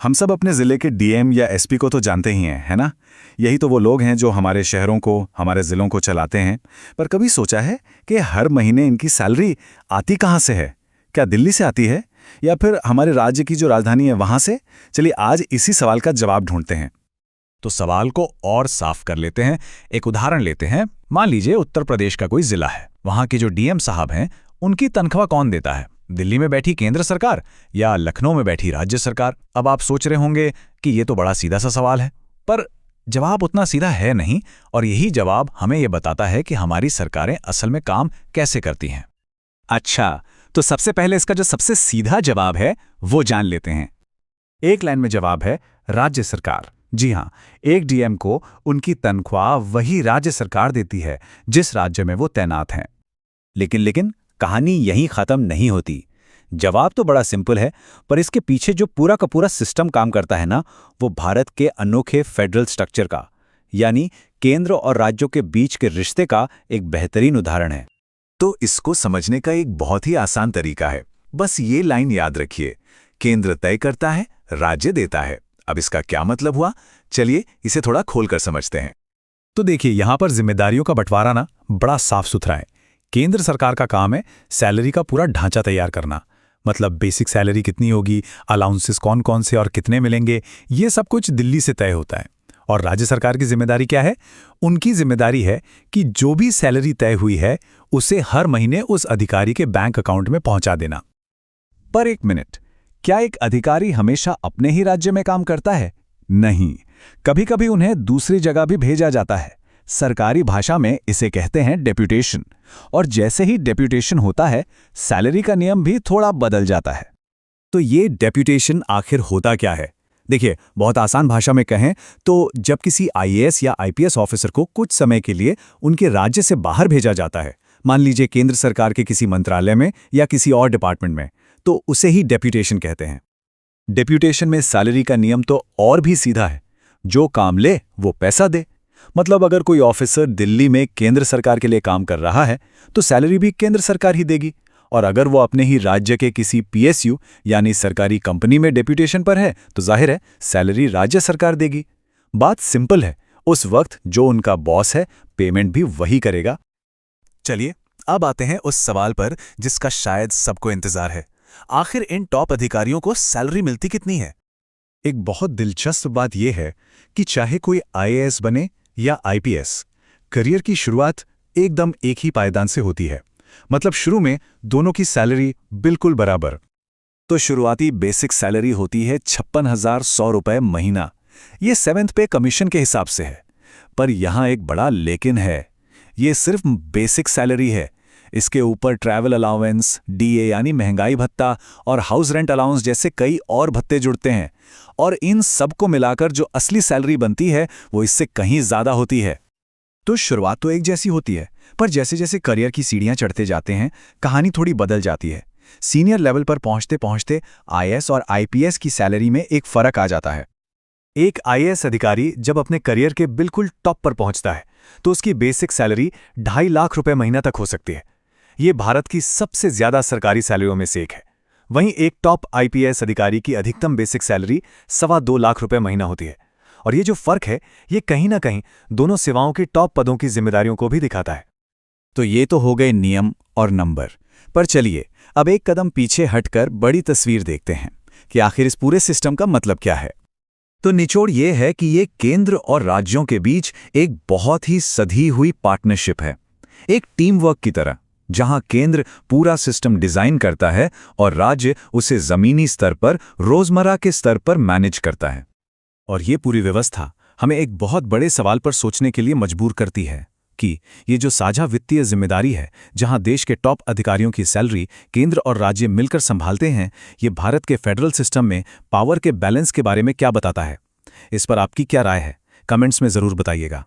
हम सब अपने ज़िले के डीएम या एसपी को तो जानते ही हैं, है ना? यही तो वो लोग हैं जो हमारे शहरों को, हमारे ज़िलों को चलाते हैं। पर कभी सोचा है कि हर महीने इनकी सैलरी आती कहाँ से है? क्या दिल्ली से आती है या फिर हमारे राज्य की जो राजधानी है वहाँ से? चलिए आज इसी सवाल का जवाब ढूंढते हैं। तो सवाल को और साफ कर लेते हैं। एक उदाहरण लेते हैं। मान लीजिए उत्तर प्रदेश का कोई जिला है। वहां के जो डीएम साहब हैं, उनकी तनख्वाह कौन देता है? दिल्ली में बैठी केंद्र सरकार या लखनऊ में बैठी राज्य सरकार? अब आप सोच रहे होंगे कि ये तो बड़ा सीधा सा सवाल है, पर जवाब उतना सीधा है नहीं, और यही जवाब हमें ये बताता है कि हमारी सरकारें असल में काम कैसे करती हैं। अच्छा, तो सबसे पहले इसका जो सबसे सीधा जवाब है वो जान लेते हैं। एक लाइन में जवाब है राज्य सरकार। जी हाँ, एक डीएम को उनकी तनख्वाह वही राज्य सरकार देती है जिस राज्य में वो तैनात हैं। लेकिन कहानी यहीं खत्म नहीं होती। जवाब तो बड़ा सिंपल है, पर इसके पीछे जो पूरा का पूरा सिस्टम काम करता है ना, वो भारत के अनोखे फेडरल स्ट्रक्चर का, यानी केंद्र और राज्यों के बीच के रिश्ते का एक बेहतरीन उदाहरण है। तो इसको समझने का एक बहुत ही आसान तरीका है। बस ये लाइन याद रखिए, केंद्र तय करता है, राज्य देता है। अब इसका क्या मतलब हुआ? चलिए इसे थोड़ा खोलकर समझते हैं। तो देखिए, यहां पर जिम्मेदारियों का बंटवारा ना बड़ा साफ सुथरा है। केंद्र सरकार का काम है सैलरी का पूरा ढांचा तैयार करना, मतलब बेसिक सैलरी कितनी होगी, अलाउंसेस कौन कौन से और कितने मिलेंगे, ये सब कुछ दिल्ली से तय होता है। और राज्य सरकार की जिम्मेदारी क्या है? उनकी जिम्मेदारी है कि जो भी सैलरी तय हुई है उसे हर महीने उस अधिकारी के बैंक अकाउंट में पहुंचा देना। पर एक मिनट, क्या एक अधिकारी हमेशा अपने ही राज्य में काम करता है? नहीं, कभी कभी उन्हें दूसरी जगह भी भेजा जाता है। सरकारी भाषा में इसे कहते हैं डेप्यूटेशन। और जैसे ही डेप्यूटेशन होता है, सैलरी का नियम भी थोड़ा बदल जाता है। तो ये डेप्यूटेशन आखिर होता क्या है? देखिए, बहुत आसान भाषा में कहें तो जब किसी आईएएस या आईपीएस ऑफिसर को कुछ समय के लिए उनके राज्य से बाहर भेजा जाता है, मान लीजिए केंद्र सरकार के किसी मंत्रालय में या किसी और डिपार्टमेंट में, तो उसे ही डेप्यूटेशन कहते हैं। डेप्यूटेशन में सैलरी का नियम तो और भी सीधा है, जो काम ले वो पैसा दे। मतलब अगर कोई ऑफिसर दिल्ली में केंद्र सरकार के लिए काम कर रहा है तो सैलरी भी केंद्र सरकार ही देगी, और अगर वो अपने ही राज्य के किसी पीएसयू यानी सरकारी कंपनी में डेप्यूटेशन पर है तो जाहिर है सैलरी राज्य सरकार देगी। बात सिंपल है, उस वक्त जो उनका बॉस है पेमेंट भी वही करेगा। चलिए अब आते हैं उस सवाल पर जिसका शायद सबको इंतजार है। आखिर इन टॉप अधिकारियों को सैलरी मिलती कितनी है? एक बहुत दिलचस्प बात यह है कि चाहे कोई आईएएस बने या आईपीएस, करियर की शुरुआत एकदम एक ही पायदान से होती है। मतलब शुरू में दोनों की सैलरी बिल्कुल बराबर। तो शुरुआती बेसिक सैलरी होती है 56,100 रुपए महीना। ये 7th पे कमीशन के हिसाब से है। पर यहां एक बड़ा लेकिन है, ये सिर्फ बेसिक सैलरी है। इसके ऊपर ट्रैवल अलाउंस, डीए यानी महंगाई भत्ता और हाउस रेंट अलाउंस जैसे कई और भत्ते जुड़ते हैं, और इन सबको मिलाकर जो असली सैलरी बनती है वो इससे कहीं ज्यादा होती है। तो शुरुआत तो एक जैसी होती है, पर जैसे जैसे करियर की सीढ़ियां चढ़ते जाते हैं कहानी थोड़ी बदल जाती है। सीनियर लेवल पर पहुंचते पहुंचते आईएएस और आईपीएस की सैलरी में एक फर्क आ जाता है। एक आईएएस अधिकारी जब अपने करियर के बिल्कुल टॉप पर पहुंचता है तो उसकी बेसिक सैलरी 2.5 लाख रुपए महीना तक हो सकती है। ये भारत की सबसे ज्यादा सरकारी सैलरियों में से एक है। वहीं एक टॉप आईपीएस अधिकारी की अधिकतम बेसिक सैलरी 2.25 लाख रुपए महीना होती है। और ये जो फर्क है, ये कहीं ना कहीं दोनों सेवाओं की टॉप पदों की जिम्मेदारियों को भी दिखाता है। तो ये तो हो गए नियम और नंबर, पर चलिए अब एक कदम पीछे हटकर बड़ी तस्वीर देखते हैं कि आखिर इस पूरे सिस्टम का मतलब क्या है। तो निचोड़ ये है कि ये केंद्र और राज्यों के बीच एक बहुत ही सधी हुई पार्टनरशिप है, एक टीम वर्क की तरह, जहां केंद्र पूरा सिस्टम डिजाइन करता है और राज्य उसे जमीनी स्तर पर, रोजमर्रा के स्तर पर मैनेज करता है। और ये पूरी व्यवस्था हमें एक बहुत बड़े सवाल पर सोचने के लिए मजबूर करती है कि ये जो साझा वित्तीय जिम्मेदारी है, जहां देश के टॉप अधिकारियों की सैलरी केंद्र और राज्य मिलकर संभालते हैं, ये भारत के फेडरल सिस्टम में पावर के बैलेंस के बारे में क्या बताता है? इस पर आपकी क्या राय है? कमेंट्स में जरूर बताइएगा।